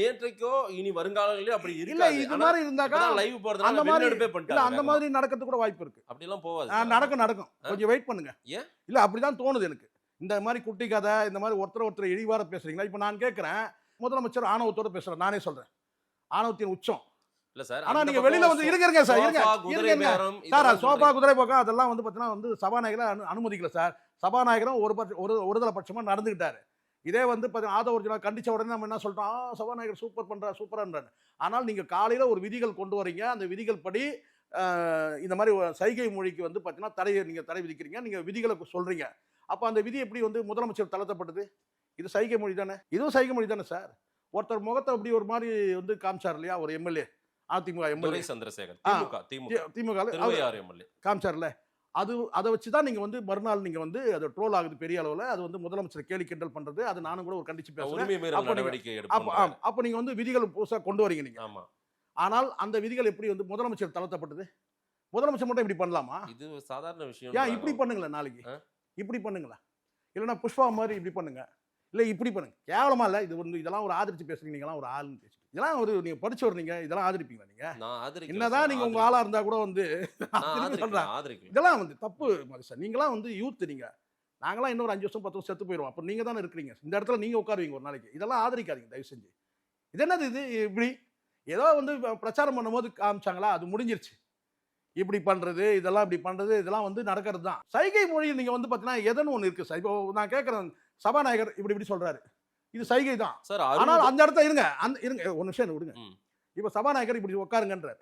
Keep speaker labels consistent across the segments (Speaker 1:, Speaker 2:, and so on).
Speaker 1: நேற்றைக்கோ இனி வருங்காலங்களிலே அப்படி
Speaker 2: இல்ல
Speaker 1: இருக்காது.
Speaker 2: இது மாதிரி இருந்தாக்கா
Speaker 1: லைவ் போறதுனால
Speaker 2: அந்த மாதிரி
Speaker 1: வெளிநடப்பே
Speaker 2: இல்ல
Speaker 1: பண்ணிட்டாங்க.
Speaker 2: அந்த மாதிரி நடக்கிறது கூட வாய்ப்பு இருக்கு.
Speaker 1: அப்படி எல்லாம் போவாது சார்.
Speaker 2: நடக்கும் கொஞ்சம் வெயிட் பண்ணுங்க.
Speaker 1: ஏன்?
Speaker 2: இல்ல அப்படிதான் தோணுது எனக்கு. இந்த மாதிரி குட்டி கதை இந்த மாதிரி ஒருத்தர் இழிவார பேசுறீங்களா? இப்ப நான் கேட்கிறேன், முதலமைச்சர் ஆணவத்தோட பேசுறேன். நானே சொல்றேன், ஆணவத்தின் உச்சம்.
Speaker 1: இல்ல சார்,
Speaker 2: ஆனா நீங்க வெளியில வந்து இருங்க சார், சார் சோபா குதிரை போக்கம் அதெல்லாம் வந்து பாத்தீங்கன்னா வந்து சபாநாயகரை அனுமதிக்கல சார். சபாநாயகரும் ஒருதலை பட்சமா நடந்துகிட்டாரு. இதே வந்து ஆதவர்ஜுனா கண்டிச்ச உடனே நம்ம என்ன சொல்றோம், சபாநாயகர் சூப்பர் பண்றாரு சூப்பரான்றாரு. ஆனால் நீங்க காலையில ஒரு விதிகள் கொண்டு வரீங்க, அந்த விதிகள் படி இந்த மாதிரி சைகை மொழிக்கு வந்து பாத்தீங்கன்னா நீங்க தடை விதிக்கிறீங்க, நீங்க விதிகளை சொல்றீங்க. அப்ப அந்த விதி எப்படி வந்து முதலமைச்சர் தளர்த்தப்பட்டது? இது சைகை மொழி தானே, இதுவும் சைகை மொழி தானே சார். ஒருத்தர் முகத்தை அப்படி ஒரு மாதிரி வந்து காமிச்சார் இல்லையா, ஒரு எம்எல்ஏ, அதிமுக எம்எல்ஏ
Speaker 1: சந்திரசேகர்,
Speaker 2: திமுக காமிச்சார்ல, அதை வச்சுதான் நீங்க வந்து மறுநாள் நீங்க வந்து அது ட்ரோல் ஆகுது பெரிய அளவுல. அது வந்து முதலமைச்சர் கேலி கிண்டல் பண்றது, அது நானும் கூட ஒரு கண்டிச்சு பேசுறேன். அப்ப நீங்க வந்து விதிகள் புதுசா கொண்டு வரீங்க நீங்க. ஆனால் அந்த விதிகள் எப்படி வந்து முதலமைச்சர் தளர்த்தப்பட்டது? முதலமைச்சர் மட்டும் இப்படி பண்ணலாமா? இது சாதாரண விஷயம். ஏன் இப்படி பண்ணுங்களேன், நாளைக்கு இப்படி பண்ணுங்களேன், இல்லைன்னா புஷ்பா மாதிரி இப்படி பண்ணுங்க, இல்லை இப்படி பண்ணுங்க. கேவலமா இல்லை இது வந்து. இதெல்லாம் ஒரு ஆதரிச்சு பேசுறீங்க, நீங்களாம் ஒரு ஆளுன்னு பேசுறீங்க. இதெல்லாம் ஒரு நீங்க படிச்சு வரீங்க, இதெல்லாம் ஆதரிப்பீங்களா நீங்க? என்னதான் நீங்க உங்க ஆளா இருந்தா கூட வந்து இதெல்லாம் வந்து தப்பு சார். நீங்களாம் வந்து யூத், நீங்க நாங்களாம் இன்னொரு 5 வருஷம் 10 வருஷம் செத்து போயிடுவோம். அப்ப நீங்க தானே இருக்கிறீங்க இந்த இடத்துல, நீங்க உட்காருவீங்க ஒரு நாளைக்கு. இதெல்லாம் ஆதரிக்காதீங்க தயவு செஞ்சு. இது என்னது இது? இப்படி ஏதோ வந்து பிரச்சாரம் பண்ணும்போது காமிச்சாங்களா, அது முடிஞ்சிருச்சு. இப்படி பண்றது, இதெல்லாம் இப்படி பண்றது, இதெல்லாம் வந்து நடக்கிறது தான். சைகை மொழியில் நீங்க வந்து பாத்தீங்கன்னா எதன்னு ஒண்ணு இருக்கு சார். இப்போ நான் கேட்கறேன், சபாநாயகர் இப்படி சொல்றாரு, இது சைகை தான். ஆனால் அந்த இடத்துல இருங்க ஒரு நிமிஷம் விடுங்க. இப்ப சபாநாயகர் இப்படி உட்காருங்கன்றார்,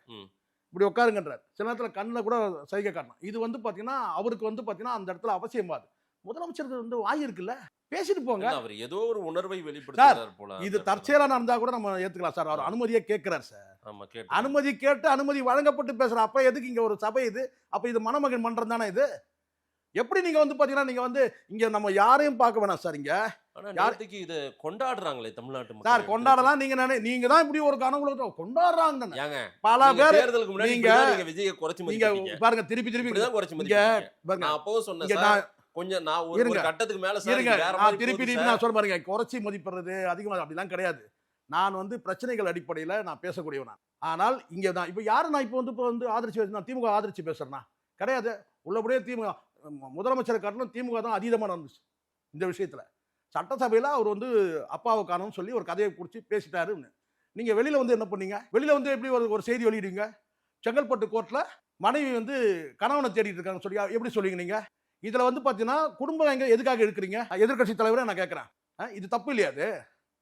Speaker 2: இப்படி உட்காருங்கன்றார். சில நேரத்தில் கண்ணில் கூட சைகை காட்டணும். இது வந்து பாத்தீங்கன்னா அவருக்கு வந்து பாத்தீங்கன்னா அந்த இடத்துல அவசியமாது. முதலமைச்சருக்கு வந்து வாய் இருக்குல்ல, பேசிட்டு போங்க. அவர் ஏதோ ஒரு உணர்வை வெளிப்படுத்துறார் போல. இது தற்செயலா நடந்தா கூட நம்ம ஏத்துக்கலாம் சார். அவர் அனுமதியை கேட்கிறார் சார். அனுமதி கேட்டு அனுமதி வழங்கப்பட்டு பேசுற. அப்ப எதுக்கு இங்க ஒரு சபை இது? அப்ப இது மணமகன் மன்றம் தானே இது? எப்படி நீங்க வந்து பாத்தீங்கன்னா நீங்க வந்து இங்க நம்ம யாரையும் பார்க்க வேணாம் சார். இங்க யாருக்கு இது கொண்டாடுறாங்களே தமிழ்நாட்டு மக்கள் சார். கொண்டாடலாம், நீங்க தான் இப்படி ஒரு கனவுல கொண்டாடுறாங்க. பல பேர் நீங்க விஜயை குறைச்சு நீங்க பாருங்க, திருப்பி தான் குறைச்சு பாருங்க. அப்போ சொன்னேன் கொஞ்சம் நான் ஒரு கட்டத்துக்கு மேல திருப்பி நான் சொல்ல பாருங்க, குறைச்சி மதிப்பிடுறது அதிகமாக அப்படிலாம் கிடையாது. நான் வந்து பிரச்சனைகள் அடிப்படையில் நான் பேசக்கூடியவன். ஆனால் இங்கே தான் இப்போ யாரும் நான் இப்போ வந்து ஆதரிச்சு பேசுனா திமுக ஆதரிச்சு பேசுறேன்னா கிடையாது. உள்ளபடியே திமுக முதலமைச்சரை காரணம் திமுக தான் அதீதமாக நடந்துச்சு இந்த விஷயத்தில். சட்டசபையில் அவர் வந்து அப்பாவை காணும்னு சொல்லி ஒரு கதையை குறித்து பேசிட்டாருன்னு நீங்கள் வெளியில் வந்து என்ன பண்ணீங்க? வெளியில் வந்து எப்படி ஒரு செய்தி வெளியிடுவீங்க? செங்கல்பட்டு கோர்ட்டில் மனைவி வந்து கணவனை தேடிட்டு இருக்காங்கன்னு சொல்லி எப்படி சொல்லுவீங்க நீங்கள்? இதில் வந்து பார்த்தீங்கன்னா குடும்பம் எங்கே எதுக்காக இருக்கிறீங்க? எதிர்கட்சி தலைவரை நான் கேட்குறேன், இது தப்பு இல்லையா? அது